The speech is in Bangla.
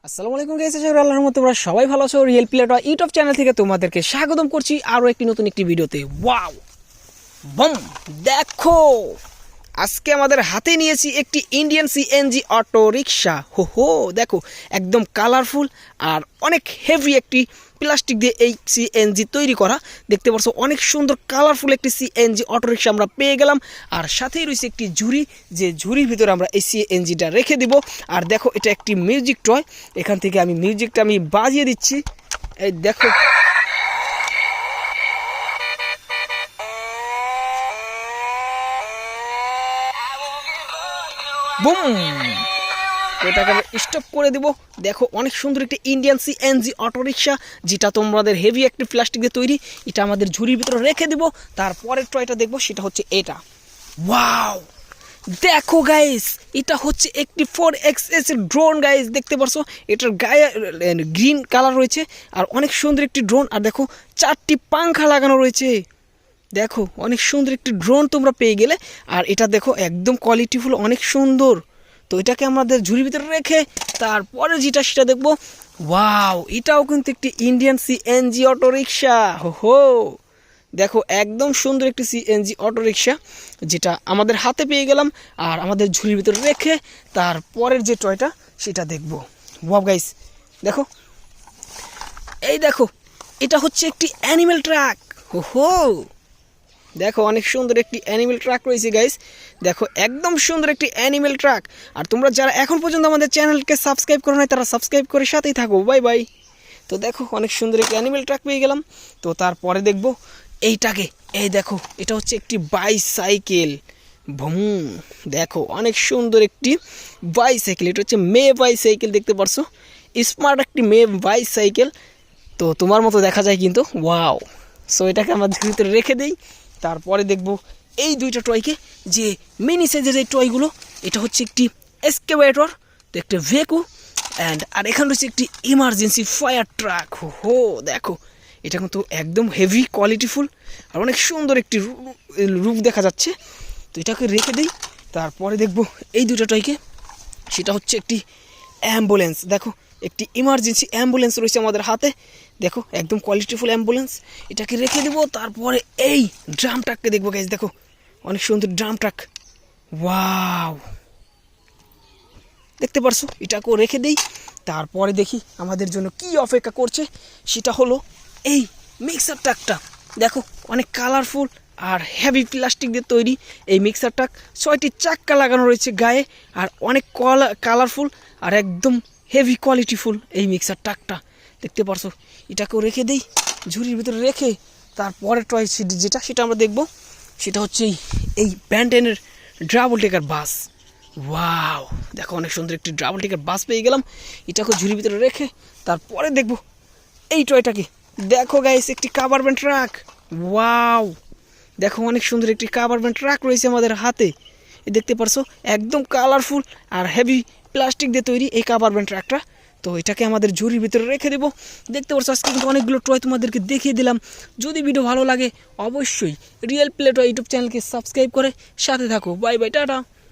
আসসালামু আলাইকুম গাইস, আশা করি আল্লাহর রহমতে তোমরা সবাই ভালো আছো। Real play toy YouTube channel থেকে তোমাদেরকে স্বাগতম করছি আরও একটি নতুন একটি ভিডিওতে। ওয়াও বম, দেখো আজকে আমাদের হাতে নিয়েছি একটি ইন্ডিয়ান সিএনজি অটো রিক্সা। হো দেখো, একদম কালারফুল আর অনেক হেভি একটি প্লাস্টিক দিয়ে এই সিএনজি তৈরি করা। দেখতে পাচ্ছ অনেক সুন্দর কালারফুল একটি সিএনজি অটো রিক্সা আমরা পেয়ে গেলাম। আর সাথেই রয়েছে একটি ঝুড়ি, যে ঝুড়ির ভিতরে আমরা এই সিএনজিটা রেখে দিব। আর দেখো, এটা একটি মিউজিক টয়। এখান থেকে আমি মিউজিকটা বাজিয়ে দিচ্ছি। এই দেখো, বুম, এটাকে স্টপ করে দিব। দেখো, অনেক সুন্দর একটি ইন্ডিয়ান সিএনজি অটো রিক্সা, যেটা তোমাদের হেভি একটি প্লাস্টিক দিয়ে তৈরি। এটা আমাদের ঝুড়ির ভিতরে রেখে দিব। তারপরের টয়টা দেখবো, সেটা হচ্ছে এটা। ওয়াও, দেখো গাইস, এটা হচ্ছে একটি 4XS ড্রোন গাইস। দেখতে পারছো, এটার গায়ে গ্রিন কালার রয়েছে আর অনেক সুন্দর একটি ড্রোন। আর দেখো, 4টি পাংখা লাগানো রয়েছে। দেখো, অনেক সুন্দর একটি ড্রোন তোমরা পেয়ে গেলে। আর এটা দেখো, একদম কোয়ালিটিফুল, অনেক সুন্দর। তো এটাকে আমাদের ঝুড়ির ভিতরে রেখে তারপরে যেটা সেটা দেখবো। ওয়াও, এটাও কিন্তু একটি ইন্ডিয়ান সিএনজি অটো রিক্সা। হো দেখো, একদম সুন্দর একটি সিএনজি অটো রিক্সা, যেটা আমাদের হাতে পেয়ে গেলাম। আর আমাদের ঝুড়ির ভিতরে রেখে তারপরের যে টয়টা সেটা দেখবো। ওয়াও গাইস, দেখো, এই দেখো, এটা হচ্ছে একটি অ্যানিমেল ট্রাক। হো দেখো, অনেক সুন্দর একটি অ্যানিমেল ট্রাক রয়েছে গাইস। দেখো, একদম সুন্দর একটি অ্যানিমেল ট্রাক। আর তোমরা যারা এখন পর্যন্ত আমাদের চ্যানেলকে সাবস্ক্রাইব করো নাই, তারা সাবস্ক্রাইব করে সাথেই থাকো। Bye bye. তো দেখো, অনেক সুন্দর একটি অ্যানিমেল ট্রাক পেয়ে গেলাম। তো তারপরে দেখবো এইটাকে। এই দেখো, এটা হচ্ছে একটি বাইসাইকেল। ভুম, দেখো, অনেক সুন্দর একটি বাইসাইকেল। এটা হচ্ছে মে বাইসাইকেল। দেখতে পারছো, স্মার্ট একটি মে বাইসাইকেল। তো তোমার মতো দেখা যায় কিন্তু। ওয়াও, সো এটাকে আমরা ভিতরে রেখে দিই। তারপরে দেখব এই দুইটা টয়কে, যে মিনি সাইজের এই টয়গুলো। এটা হচ্ছে একটি এক্সকাভেটর, তো একটা ভেকু, আর এখানে রয়েছে একটি ইমার্জেন্সি ফায়ার ট্রাক। হো দেখো, এটা কিন্তু একদম হেভি কোয়ালিটিফুল আর অনেক সুন্দর একটি রূপ দেখা যাচ্ছে। তো এটাকে রেখে দিই। তারপরে দেখব এই দুটো টয়কে, সেটা হচ্ছে একটি অ্যাম্বুলেন্স। দেখো, একটি ইমার্জেন্সি অ্যাম্বুলেন্স রয়েছে আমাদের হাতে। দেখো, একদম কোয়ালিটিফুল অ্যাম্বুলেন্স। এটাকে রেখে দেবো। তারপরে এই ড্রাম ট্রাককে দেখবো গাইজ। দেখো, অনেক সুন্দর ড্রাম ট্রাক। ওয়াও, দেখতে পারছো, এটাকেও রেখে দেই। তারপরে দেখি আমাদের জন্য কি অপেক্ষা করছে, সেটা হলো এই মিক্সার ট্রাকটা। দেখো, অনেক কালারফুল আর হেভি প্লাস্টিক দিয়ে তৈরি এই মিক্সার ট্রাক। 6টি চাক্কা লাগানো রয়েছে গায়ে, আর অনেক কালারফুল আর একদম হেভি কোয়ালিটিফুল এই মিক্সার ট্রাকটা। দেখতে পারছো, এটাকেও রেখে দেই ঝুড়ির ভিতরে রেখে। তারপরে টয় যেটা সেটা আমরা দেখব, সেটা হচ্ছে এই ব্যান্টেনের ডাবল টেকার বাস। ওয়াও, দেখো, অনেক সুন্দর একটি ডাবল টেকার বাস পেয়ে গেলাম। এটাকে ঝুড়ির ভিতরে রেখে তারপরে দেখব এই টয়টাকে। দেখো গাইস, একটি কাভার ভ্যান ট্রাক। ওয়াও, দেখো, অনেক সুন্দর একটি কাভার ভ্যান ট্রাক রয়েছে আমাদের হাতে। দেখতে পারছো, একদম কালারফুল আর হেভি প্লাস্টিক দিয়ে তৈরি এই কাভার ভ্যান ট্রাকটা। তো এটাকে আমাদের ঝুড়ির ভিতরে রেখে দেবো। দেখতে পারছো, আজকে কিন্তু অনেকগুলো টয় তোমাদেরকে দেখিয়ে দিলাম। যদি ভিডিও ভালো লাগে অবশ্যই রিয়েল প্লে টয় ইউটিউব চ্যানেলকে সাবস্ক্রাইব করে সাথে থাকো। Bye bye, tata.